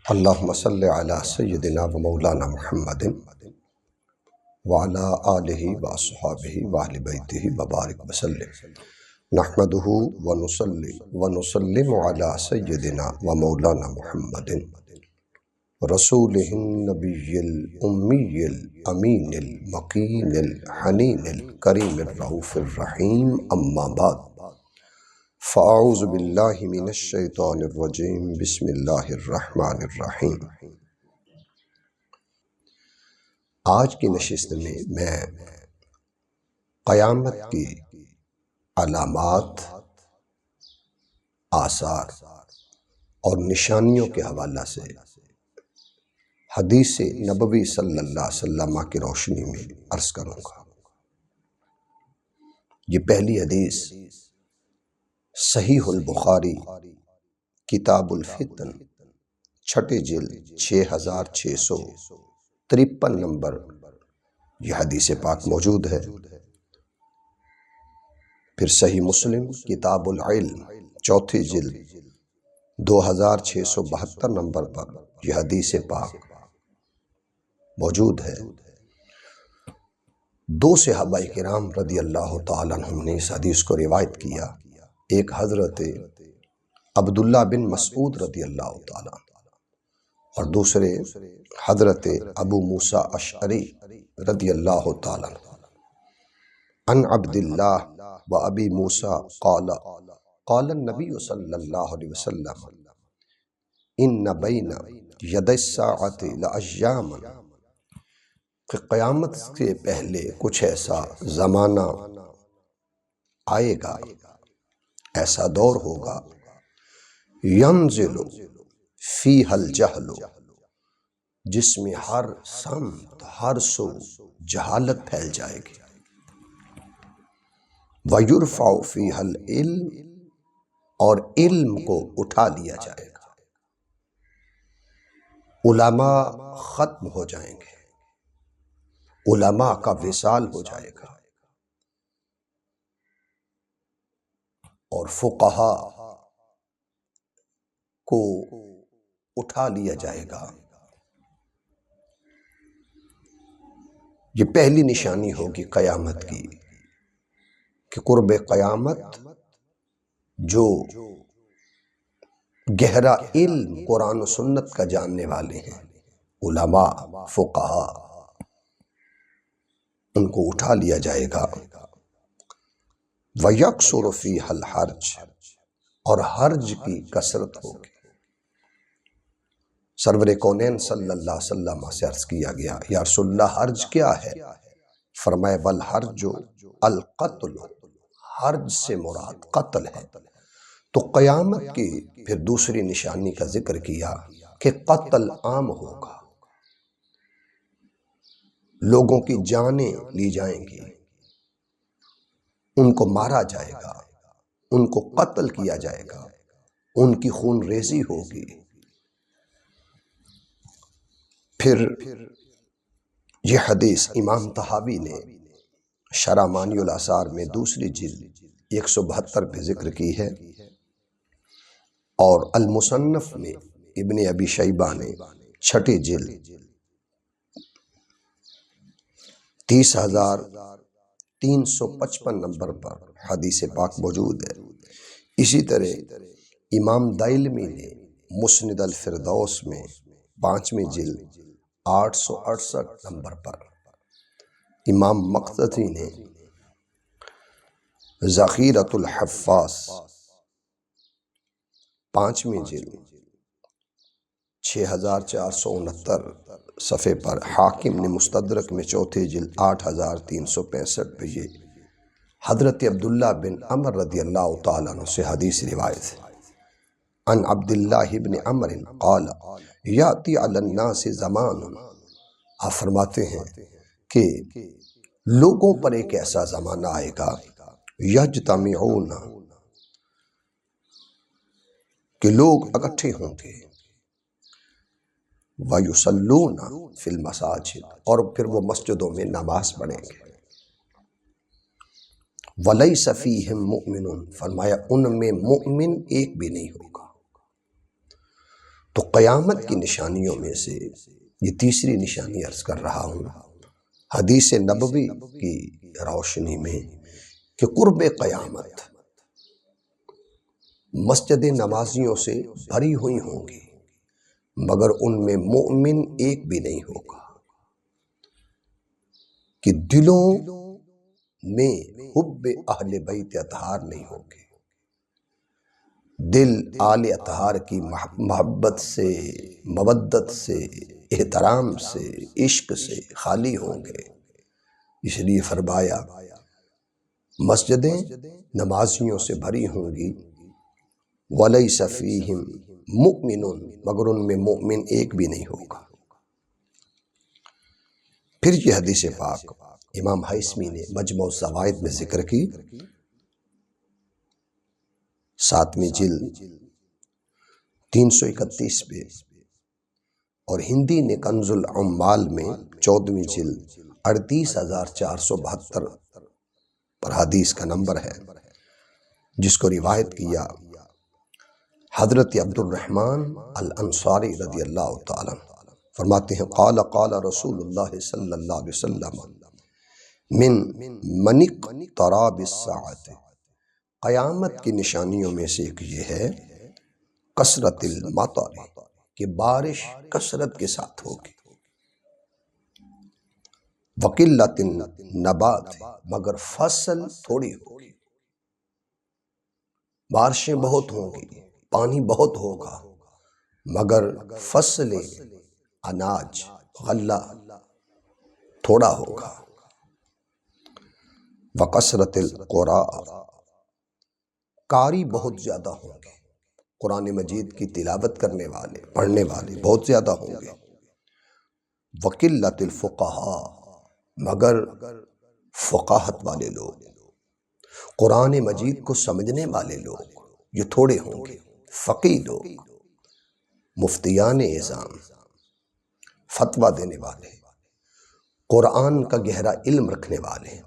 اللہم صلی علی سیدنا و مولانا محمد وعلی آلہ و اصحابہ و اہل بیتہ وبارک وسلم نحمدہ و نصلی و نسلم علی سیدنا و مولانا محمد رسولہ النبی الامی الامین المقین الحنین الکریم الرؤوف الرحیم اما بعد فاعوذ باللہ من الشیطان الرجیم بسم اللہ الرحمن الرحیم۔ آج کی نشست میں قیامت کی علامات، آثار اور نشانیوں کے حوالہ سے حدیث نبوی صلی اللہ علیہ وسلم کی روشنی میں عرض کروں گا۔ یہ پہلی حدیث صحیح البخاری کتاب الفتن چھٹے جلد 6653 نمبر یہ حدیث پاک موجود ہے۔ پھر صحیح مسلم کتاب العلم چوتھی جلد 2672 نمبر پر یہ حدیث پاک موجود ہے۔ دو صحابہ کرام رضی اللہ تعالیٰ عنہم نے اس حدیث کو روایت کیا۔ ایک حضرت عبداللہ بن مسعود رضی اللہ تعالیٰ اور دوسرے حضرت ابو موسیٰ اشعری رضی اللہ تعالیٰ عن عبداللہ و ابی موسیٰ قال قال النبی صلی اللہ علیہ وسلم ان بین ید الساعۃ لایاما کہ قیامت سے پہلے کچھ ایسا زمانہ آئے گا، ایسا دور ہوگا، ینزل فیہ الجہل جس میں ہر سمت ہر سو جہالت پھیل جائے گی، ویرفع فیہ العلم اور علم کو اٹھا لیا جائے گا، علماء ختم ہو جائیں گے، علماء کا وصال ہو جائے گا اور فقہا کو اٹھا لیا جائے گا۔ یہ پہلی نشانی ہوگی قیامت کی کہ قرب قیامت جو گہرا علم قرآن و سنت کا جاننے والے ہیں، علماء فقہا، ان کو اٹھا لیا جائے گا۔ وَيَكْسُرُ فِيهَا الْحَرْجِ اور حرج کی کثرت ہوگی۔ سرور کونین صلی اللہ علیہ وسلم سے عرض کیا گیا، یا رسول اللہ حرج کیا ہے؟ فرمائے وَالْحَرْجُ الْقَتْلُ، حرج سے مراد قتل ہے۔ تو قیامت کی پھر دوسری نشانی کا ذکر کیا کہ قتل عام ہوگا، لوگوں کی جانیں لی جائیں گی، ان کو مارا جائے گا، ان کو قتل کیا جائے گا، ان کی خون ریزی ہوگی۔ پھر یہ حدیث امام طحاوی نے شرح مانی الاثار میں دوسری جلد 172 پہ ذکر کی ہے، اور المصنف میں ابن ابی شیبہ نے چھٹی جلد 30,355 نمبر پر حدیث پاک موجود ہے۔ اسی طرح امام دائلمی نے مسند الفردوس میں 5ویں جلد 868 نمبر پر، امام مقدسی نے ذخیرۃ الحفاظ 5ویں جلد 6469 صفحے پر، حاکم نے مستدرک میں 4تھی جلد 8365 پہ یہ حضرت عبداللہ بن عمر رضی اللہ تعالیٰ عنہ سے حدیث روایت ہے۔ عن عبداللہ بن عمر قال یاتی علی الناس زمان، آپ فرماتے ہیں کہ لوگوں پر ایک ایسا زمانہ آئے گا، یجتمعون کہ لوگ اکٹھے ہوں گے، وَيُصَلُّونَ فِي الْمَسَاجِدِ اور پھر وہ مسجدوں میں نماز پڑھیں گے، وَلَيْسَ فِيهِمْ مُؤْمِنٌ فرمایا ان میں مؤمن ایک بھی نہیں ہوگا، تو قیامت کی نشانیوں میں سے یہ تیسری نشانی عرض کر رہا ہوں حدیث نبوی کی روشنی میں کہ قرب قیامت مسجد نمازیوں سے بھری ہوئی ہوں گی مگر ان میں مومن ایک بھی نہیں ہوگا، کہ دلوں میں حب اہل بیت اطہار نہیں ہوگے، دل آل اطہار کی محبت سے، مودت سے، احترام سے، عشق سے خالی ہوں گے۔ اس لیے فرمایا مسجدیں نمازیوں سے بھری ہوں گی، وَلَيْسَ فِيهِمْ مُؤْمِنٌ مگر ان میں مؤمن ایک بھی نہیں ہوگا۔ پھر یہ حدیث پاک امام حیثمی نے مجموع الزوائد میں ذکر کی، 7ویں جلد 331 پہ، اور ہندی نے کنز العمال میں 14ویں جلد 38,472 پر حدیث کا نمبر ہے، جس کو روایت کیا حضرت عبد الرحمن الانصاری رضی اللہ تعالیٰ عنہ، فرماتے ہیں قال قال رسول اللہ صلی اللہ علیہ وسلم من اقتراب الساعۃ، قیامت کی نشانیوں میں سے ایک یہ ہے کثرت المطر، کہ بارش کثرت کے ساتھ ہوگی، وقلت النبات مگر فصل تھوڑی ہوگی، بارشیں بہت ہوں گی، پانی بہت ہوگا مگر فصل اناج غلہ تھوڑا ہوگا، وکثرت القراء قاری بہت زیادہ ہوں گے، قرآن مجید کی تلاوت کرنے والے پڑھنے والے بہت زیادہ ہوں گے، وقلت الفقہاء مگر فقاہت والے لوگ، قرآن مجید کو سمجھنے والے لوگ یہ تھوڑے ہوں گے، فقیہ لوگ، مفتیان اعظام، فتویٰ دینے والے، قرآن کا گہرا علم رکھنے والے،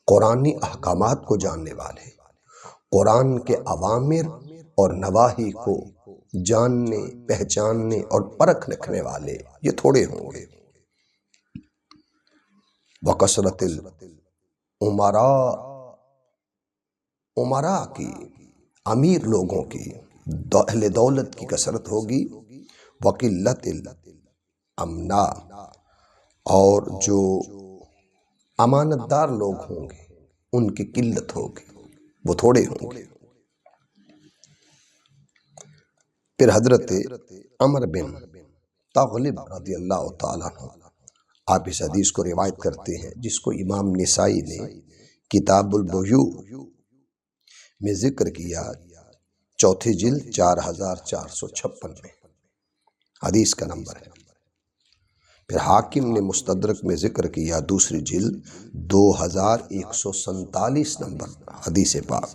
قرآنی احکامات کو جاننے والے، قرآن کے اوامر اور نواہی کو جاننے، پہچاننے اور پرکھ رکھنے والے یہ تھوڑے ہوں گے، وکثرت الامراء، امراء کی، امیر لوگوں کی، اہل دولت کی کثرت ہوگی، وقلت الامناء اور جو امانت دار لوگ ہوں گے ان کی قلت ہوگی، وہ تھوڑے ہوں گے۔ پھر حضرت عمر بن تغلب رضی اللہ تعالیٰ عنہ آپ اس حدیث کو روایت کرتے ہیں، جس کو امام نسائی نے کتاب البیوع میں ذکر کیا، 4 جلد 4456 میں حدیث کا نمبر ہے۔ پھر حاکم نے مستدرک میں ذکر کیا 2 جلد 2147 نمبر حدیث پاک،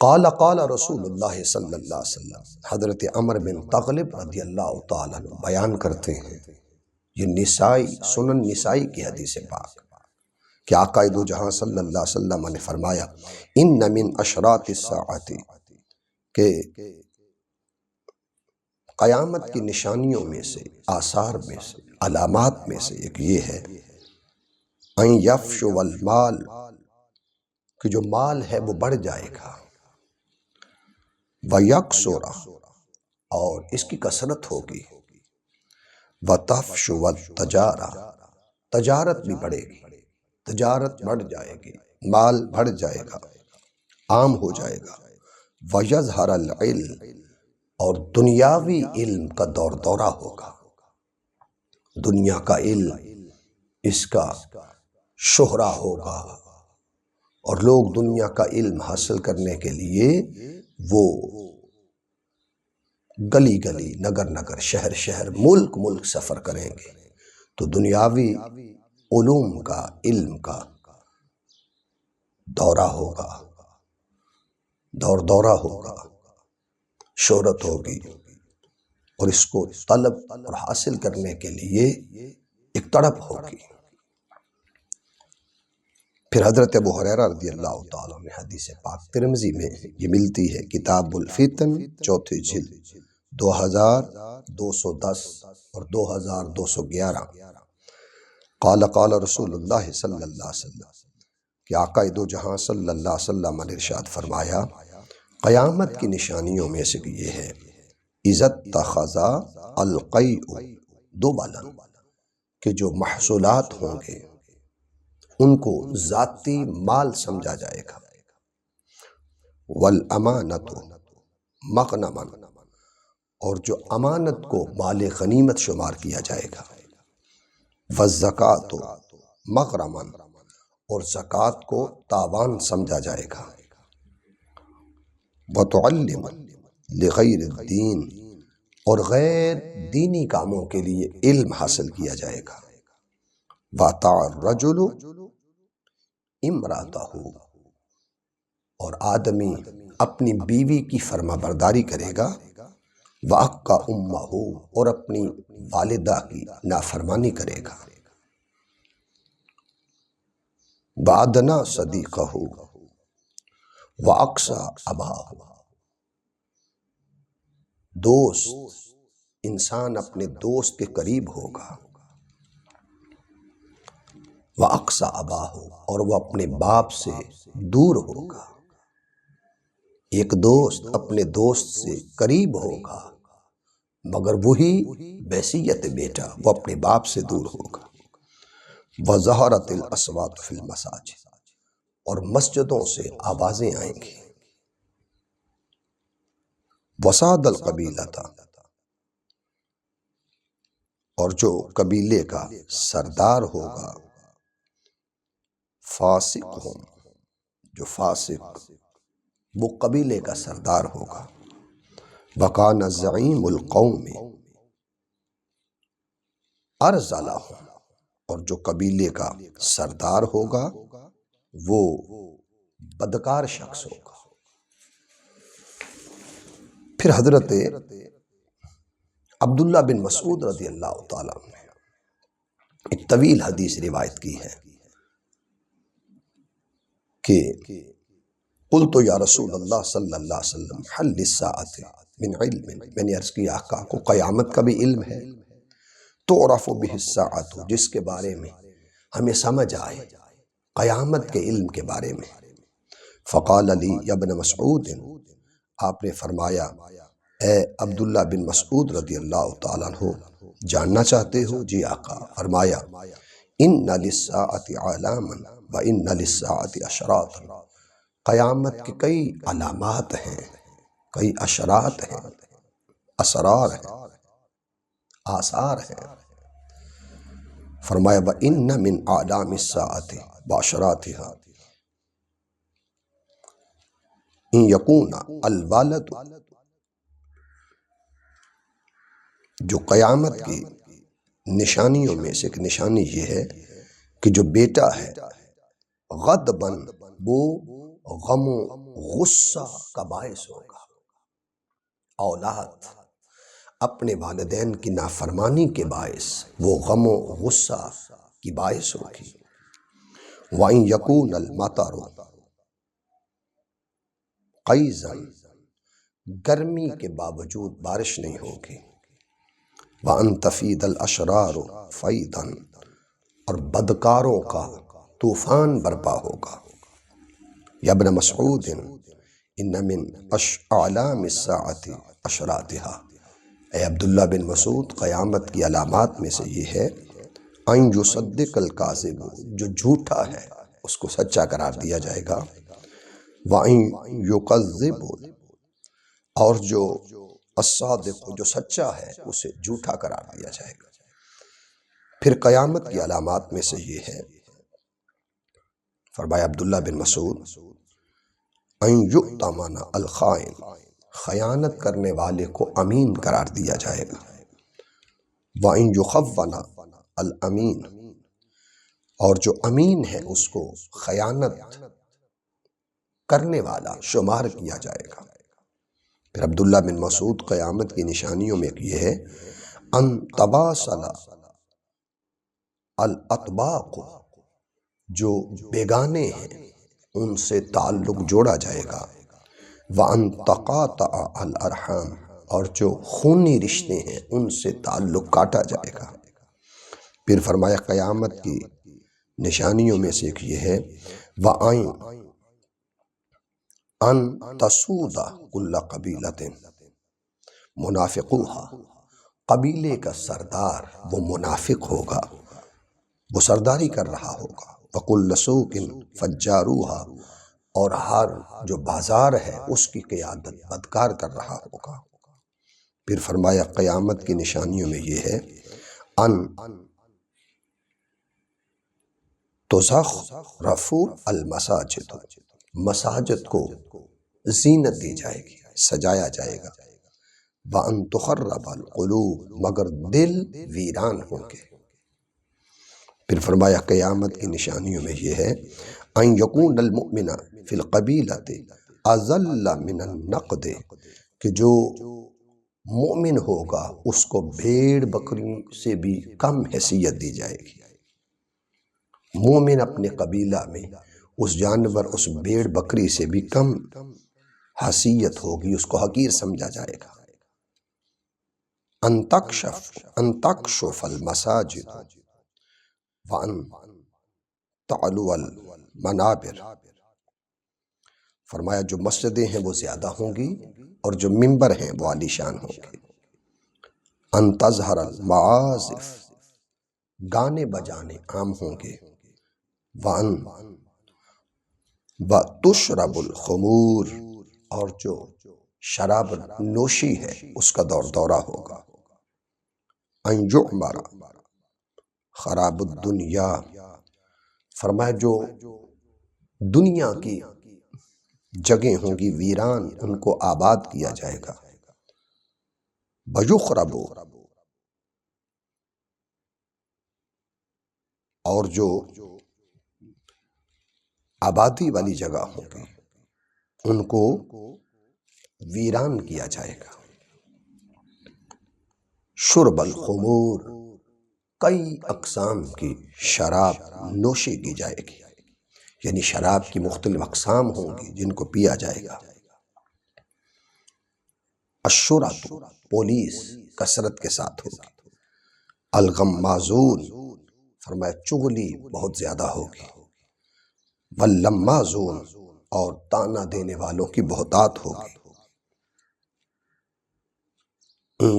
قال قال رسول اللہ صلی اللہ علیہ وسلم، حضرت عمر بن تغلب رضی اللہ تعالیٰ عنہ بیان کرتے ہیں، یہ نسائی سنن نسائی کی حدیث پاک، کہ آقا دو جہاں صلی اللہ علیہ وسلم نے فرمایا ان من اشراط الساعۃ، کہ قیامت کی نشانیوں میں سے، آثار میں سے، علامات میں سے ایک یہ ہے ان یفشو المال، کہ جو مال ہے وہ بڑھ جائے گا، ویکثر اور اس کی کثرت ہوگی، وتفشو التجارہ، تجارت بھی بڑھے گی، تجارت بڑھ جائے گی، مال بڑھ جائے گا، عام ہو جائے گا، ویظہر العلم اور دنیاوی علم کا دور دورہ ہوگا، دنیا کا علم اس کا شہرہ ہوگا، اور لوگ دنیا کا علم حاصل کرنے کے لیے وہ گلی گلی، نگر نگر، شہر شہر، ملک ملک سفر کریں گے، تو دنیاوی علوم کا، علم کا دورہ ہوگا، دور دورہ ہوگا، شہرت ہوگی، اور اس کو طلب اور حاصل کرنے کے لیے ایک تڑپ ہوگی۔ پھر حضرت ابو ہریرہ رضی اللہ تعالیٰ عنہ حدیث پاک ترمذی میں یہ ملتی ہے، کتاب الفتن 4 جلد 2210 اور 2211۔ قال قال رسول اللہ صلی اللہ علیہ وسلم، کہ آقا دو جہاں صلی اللہ علیہ وسلم نے ارشاد فرمایا، قیامت کی نشانیوں میں سے یہ ہے، اذا اتخذ القیء دبلا، کہ جو محصولات ہوں گے ان کو ذاتی مال سمجھا جائے گا، والامانۃ مغنما، اور جو امانت کو مال غنیمت شمار کیا جائے گا، والزکوٰۃ مغرما، اور زکوٰۃ کو تاوان سمجھا جائے گا، وتعلم لغیر الدین، اور غیر دینی کاموں کے لیے علم حاصل کیا جائے گا، وَأَطَاعَ الرَّجُلُ امرأتہ، اور آدمی اپنی بیوی کی فرما برداری کرے گا، وَأَقَّ أُمَّهُ، اور اپنی والدہ کی نافرمانی کرے گا، وَأَدْنَىٰ صَدِيقَهُ وَأَقْصَىٰ أَبَاهُ، دوست، انسان اپنے دوست کے قریب ہوگا، وَأَقْصَىٰ أَبَاهُ، اور وہ اپنے باپ سے دور ہوگا۔ ایک دوست اپنے دوست سے قریب ہوگا مگر وہی بحیثیت بیٹا وہ اپنے باپ سے دور ہوگا۔ وَظَهَرَتِ الْأَصْوَاتُ فِي الْمَسَاجِدِ، اور مسجدوں سے آوازیں آئیں گی۔ وَسَادَ الْقَبِيلَةَ، اور جو قبیلے کا سردار ہوگا، فاسق ہوں، جو فاسق وہ قبیلے کا سردار ہوگا، وَكَانَ زَعِيمُ الْقَوْمِ أَرْذَلَهُمْ، اور جو قبیلے کا سردار ہوگا وہ بدکار شخص ہوگا۔ پھر حضرت عبداللہ بن مسعود رضی اللہ تعالیٰ عنہ نے ایک طویل حدیث روایت کی ہے کہ قلت یا رسول اللہ صلی اللہ علیہ وسلم حل للساعة من علم، میں نے عرض کیا آقا کو قیامت کا بھی علم ہے، تعرف به الساعة، جس کے بارے میں ہمیں سمجھ آئے قیامت کے علم کے بارے میں۔ فقال لی یا ابن مسعود، آپ نے فرمایا اے عبداللہ بن مسعود رضی اللہ تعالیٰ عنہ، جاننا چاہتے ہو؟ جی آقا۔ فرمایا ان للساعة علاما وان للساعة اشراطا، قیامت کے کئی علامات ہیں، کئی اشرات ہیں، اسرار ہیں، آثار ہیں۔ فرمایا وَإِنَّ مِنْ أَعْلَامِ السَّاعَةِ وَأَشْرَاطِهَا إِنْ يَكُونَ الْوَلَدُ، جو قیامت کی نشانیوں میں سے ایک نشانی یہ ہے کہ جو بیٹا ہے غضباً، وہ غم و غصہ کا باعث ہوگا، اولاد اپنے والدین کی نافرمانی کے باعث وہ غم و غصہ کی باعث ہوگی۔ وَإِنْ يَكُونَ الْمَطَرُ قَيْزًا، گرمی کے باوجود بارش نہیں ہوگی۔ وَأَنْ تَفِيدَ الْأَشْرَارُ فَيْضًا، اور بدکاروں کا طوفان برپا ہوگا۔ یا ابن مسعود ان من اعلام الساعة اشراطها، اے عبداللہ بن مسعود قیامت کی علامات میں سے یہ ہے ان یصدق الکاذب، جو جھوٹا ہے اس کو سچا قرار دیا جائے گا، وان یکذب، اور جو الصادق جو سچا ہے اسے جھوٹا قرار دیا جائے گا۔ پھر قیامت کی علامات میں سے یہ ہے، فرمایا عبداللہ بن مسعود ان یؤتمن الخائن، خیانت کرنے والے کو امین قرار دیا جائے گا، وَإِن يُخَوَّنَ الْأَمِينَ، اور جو امین ہے اس کو خیانت کرنے والا شمار کیا جائے گا۔ پھر عبداللہ بن مسعود قیامت کی نشانیوں میں یہ ہے ان تواصل الاطباق، جو بیگانے ہیں ان سے تعلق جوڑا جائے گا، وَأَن تَقَاطَعَ الْأَرْحَامَ، اور جو خونی رشتے ہیں ان سے تعلق کاٹا جائے گا۔ پھر فرمایا قیامت کی نشانیوں میں سے ایک یہ ہے وَأَن تَسُودَ كُلَّ قَبِيلَةٍ منافقوها، قبیلے کا سردار وہ منافق ہوگا، وہ سرداری کر رہا ہوگا، وَكُلَّ سُوقٍ فَجَّارُوهَا، اور ہر جو بازار ہے اس کی قیادت بدکار کر رہا ہوگا۔ پھر فرمایا قیامت کی نشانیوں میں یہ ہے ان تزخرف المساجد، مساجد کو زینت دی جائے گی، سجایا جائے گا، وَأَن تُخَرَّبَ الْقُلُوبُ، مگر دل ویران ہوں گے۔ پھر فرمایا قیامت کی نشانیوں میں یہ ہے ان یکون المؤمن فی القبیلۃ اذل من النقد، کہ جو مومن ہوگا اس کو بھیڑ بکری سے بھی کم حیثیت دی جائے گی۔ مومن اپنے قبیلہ میں اس جانور، اس بھیڑ بکری سے بھی کم حیثیت ہوگی، اس کو حقیر سمجھا جائے گا۔ ان تکشف المساجد وان تعلو المنابر، فرمایا جو مسجدیں ہیں وہ زیادہ ہوں گی اور جو ممبر ہیں وہ عالی شان ہوں گے۔ ان تظہر المعازف، گانے بجانے عام ہوں گے۔ وَتُشْرَبُ الْخُمُورُ، اور جو شراب نوشی ہے اس کا دور دورہ ہوگا۔ ان یعمر خراب الدنیا، فرمایا جو دنیا کی جگہیں ہوں گی ویران، ان کو آباد کیا جائے گا۔ وَيُخْرَبُ، اور جو آبادی والی جگہ ہوں گی ان کو ویران کیا جائے گا۔ شرب الخمور، کئی اقسام کی شراب نوشی کی جائے گی، یعنی شراب کی مختلف اقسام ہوں گی جن کو پیا جائے گا۔ الشرط، پولیس کثرت کے ساتھ ہوگی۔ الغمازون، فرمایا چغلی بہت زیادہ ہوگی۔ واللمازون، اور تانا دینے والوں کی بہتات ہوگی۔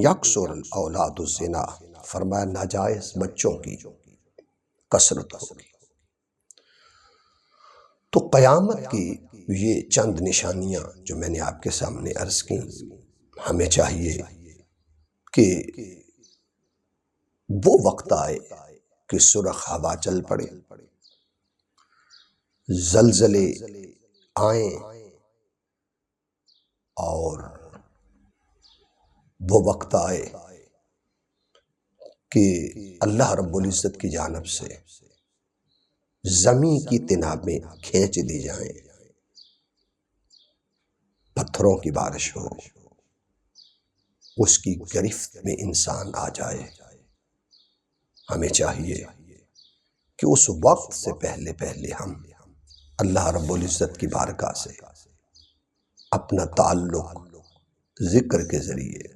یکثر الاولاد الزنا، فرمایا ناجائز بچوں کی کثرت ہوگی۔ تو قیامت کی یہ چند نشانیاں جو میں نے آپ کے سامنے عرض کی، ہمیں چاہیے کہ وہ وقت آئے کہ سرخ ہوا چل پڑے، زلزلے آئیں، اور وہ وقت آئے کہ اللہ رب العزت کی جانب سے زمین کی تنابیں کھینچ دی جائیں، پتھروں کی بارش ہو، اس کی گرفت میں انسان آ جائے۔ ہمیں چاہیے کہ اس وقت سے پہلے پہلے ہم اللہ رب العزت کی بارگاہ سے اپنا تعلق ذکر کے ذریعے،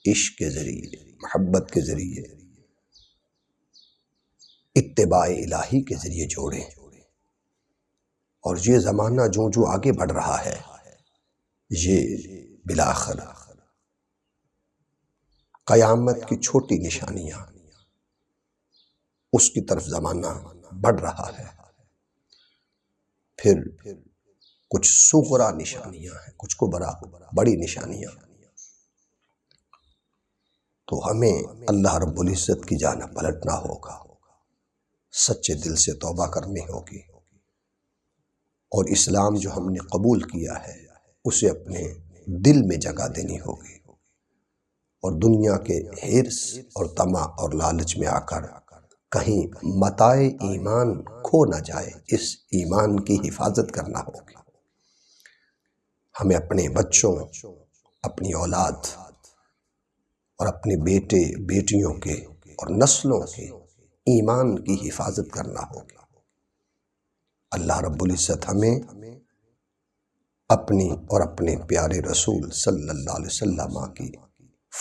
عشق کے ذریعے، محبت کے ذریعے، اتباع الہی کے ذریعے جوڑیں۔ اور یہ زمانہ جو آگے بڑھ رہا ہے، یہ بالآخر قیامت کی چھوٹی نشانیاں، اس کی طرف زمانہ بڑھ رہا ہے۔ پھر کچھ صغرا نشانیاں ہیں، کچھ کو بڑی نشانیاں۔ تو ہمیں اللہ رب العزت کی جانب پلٹنا ہوگا، سچے دل سے توبہ کرنی ہوگی، اور اسلام جو ہم نے قبول کیا ہے اسے اپنے دل میں جگہ دینی ہوگی، اور دنیا کے حرص اور طمع اور لالچ میں آ کر کہیں متاع ایمان کھو نہ جائے، اس ایمان کی حفاظت کرنا ہوگی۔ ہمیں اپنے بچوں، اپنی اولاد اور اپنے بیٹے بیٹیوں کے اور نسلوں کے ایمان کی حفاظت کرنا ہوگی۔ اللہ رب العزت ہمیں اپنی اور اپنے پیارے رسول صلی اللہ علیہ وسلم کی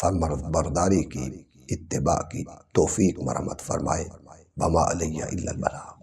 فرمانبرداری کی اتباع کی توفیق مرحمت فرمائے۔ وما علیہ الا البلاغ۔